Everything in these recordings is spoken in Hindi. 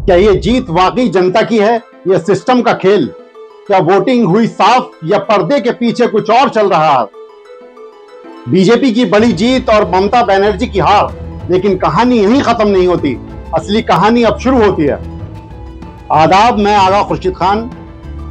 क्या ये जीत वाकई जनता की है या सिस्टम का खेल? क्या वोटिंग हुई साफ या पर्दे के पीछे कुछ और चल रहा है? बीजेपी की बड़ी जीत और ममता बनर्जी की हार, लेकिन कहानी यहीं खत्म नहीं होती। असली कहानी अब शुरू होती है। आदाब, मैं आगा खुर्शीद खान।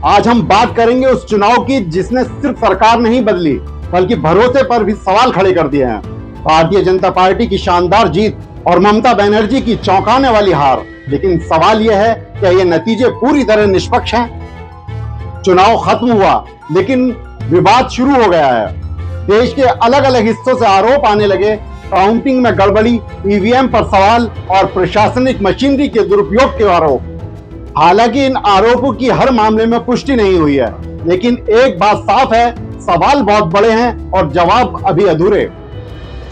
आज हम बात करेंगे उस चुनाव की जिसने सिर्फ सरकार नहीं बदली बल्कि भरोसे पर भी सवाल खड़े कर दिए हैं। भारतीय जनता पार्टी की शानदार जीत और ममता बनर्जी की चौंकाने वाली हार। लेकिन सवाल यह है, क्या ये नतीजे पूरी तरह निष्पक्ष हैं? चुनाव खत्म हुआ, लेकिन विवाद शुरू हो गया है। देश के अलग अलग हिस्सों से आरोप आने लगे। काउंटिंग में गड़बड़ी, ईवीएम पर सवाल और प्रशासनिक मशीनरी के दुरुपयोग के आरोप। हालांकि इन आरोपों की हर मामले में पुष्टि नहीं हुई है, लेकिन एक बात साफ है, सवाल बहुत बड़े हैं और जवाब अभी अधूरे।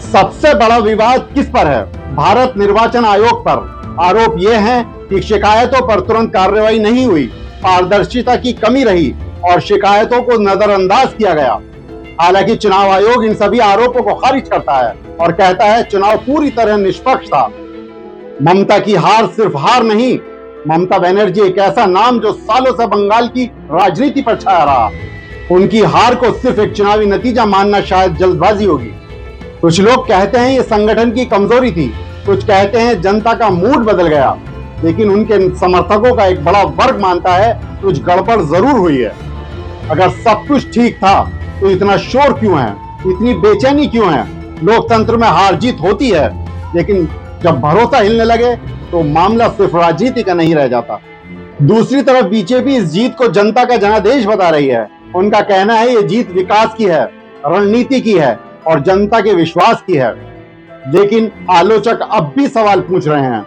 सबसे बड़ा विवाद किस पर है? भारत निर्वाचन आयोग पर। आरोप यह है कि शिकायतों पर तुरंत कार्रवाई नहीं हुई, पारदर्शिता की कमी रही और शिकायतों को नजरअंदाज किया गया। हालांकि चुनाव आयोग इन सभी आरोपों को खारिज करता है और कहता है चुनाव पूरी तरह निष्पक्ष था। ममता की हार सिर्फ हार नहीं, ममता बनर्जी एक ऐसा नाम जो सालों से बंगाल की राजनीति पर छाया रहा। उनकी हार को सिर्फ एक चुनावी नतीजा मानना शायद जल्दबाजी होगी। कुछ लोग कहते हैं ये संगठन की कमजोरी थी, कुछ कहते हैं जनता का मूड बदल गया, लेकिन उनके समर्थकों का एक बड़ा वर्ग मानता है कुछ गड़बड़ जरूर हुई है। अगर सब कुछ ठीक था तो इतना शोर क्यों है, इतनी बेचैनी क्यों है? लोकतंत्र में हार जीत होती है, लेकिन जब भरोसा हिलने लगे तो मामला सिर्फ राजनीति का नहीं रह जाता। दूसरी तरफ बीजेपी इस जीत को जनता का जनादेश बता रही है। उनका कहना है ये जीत विकास की है, रणनीति की है और जनता के विश्वास की है। लेकिन आलोचक अब भी सवाल पूछ रहे हैं,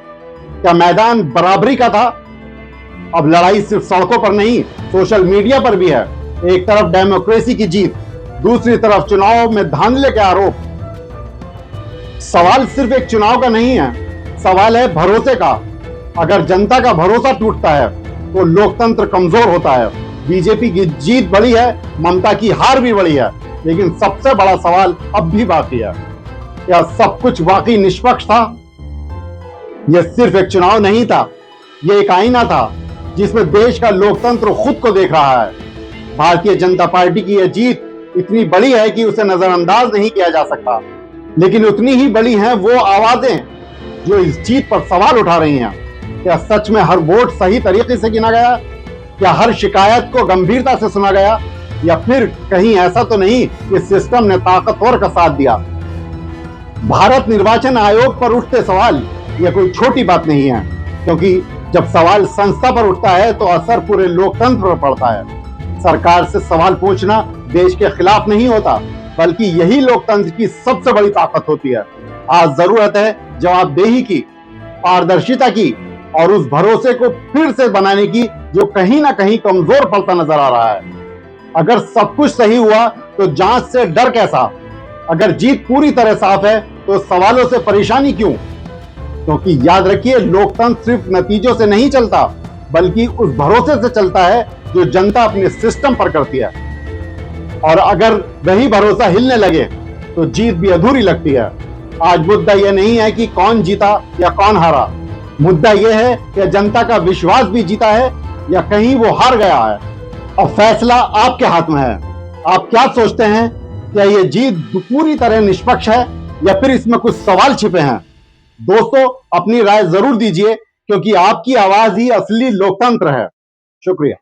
क्या मैदान बराबरी का था? अब लड़ाई सिर्फ सड़कों पर नहीं, सोशल मीडिया पर भी है। एक तरफ डेमोक्रेसी की जीत, दूसरी तरफ चुनाव में धांधले के आरोप। सवाल सिर्फ एक चुनाव का नहीं है, सवाल है भरोसे का। अगर जनता का भरोसा टूटता है तो लोकतंत्र कमजोर होता है। बीजेपी की जीत बड़ी है, ममता की हार भी बड़ी है, लेकिन सबसे बड़ा सवाल अब भी बाकी है, क्या सब कुछ वाकई निष्पक्ष था? यह सिर्फ एक चुनाव नहीं था, यह एक आईना था जिसमें देश का लोकतंत्र खुद को देख रहा है। भारतीय जनता पार्टी की यह जीत इतनी बड़ी है कि उसे नजरअंदाज नहीं किया जा सकता, लेकिन उतनी ही बड़ी हैं वो आवाजें जो इस जीत पर सवाल उठा रही हैं। क्या सच में हर वोट सही तरीके से गिना गया? क्या हर शिकायत को गंभीरता से सुना गया? या फिर कहीं ऐसा तो नहीं कि सिस्टम ने ताकतवर का साथ दिया? भारत निर्वाचन आयोग पर उठते सवाल यह कोई छोटी बात नहीं है, क्योंकि जब सवाल संस्था पर उठता है तो असर पूरे लोकतंत्र पर पड़ता है। सरकार से सवाल पूछना देश के खिलाफ नहीं होता, बल्कि यही लोकतंत्र की सबसे बड़ी ताकत होती है। आज जरूरत है जवाबदेही की, पारदर्शिता की और उस भरोसे को फिर से बनाने की जो कहीं ना कहीं कमजोर पड़ता नजर आ रहा है। अगर सब कुछ सही हुआ तो जांच से डर कैसा? अगर जीत पूरी तरह साफ है तो सवालों से परेशानी क्यों? क्योंकि याद रखिए, लोकतंत्र सिर्फ नतीजों से नहीं चलता, बल्कि उस भरोसे से चलता है जो जनता अपने सिस्टम पर करती है। और अगर वही भरोसा हिलने लगे तो जीत भी अधूरी लगती है। आज मुद्दा यह नहीं है कि कौन जीता या कौन हारा, मुद्दा यह है कि जनता का विश्वास भी जीता है या कहीं वो हार गया है। अब फैसला आपके हाथ में है। आप क्या सोचते हैं, क्या यह जीत पूरी तरह निष्पक्ष है या फिर इसमें कुछ सवाल छिपे हैं? दोस्तों, अपनी राय जरूर दीजिए, क्योंकि आपकी आवाज ही असली लोकतंत्र है। शुक्रिया।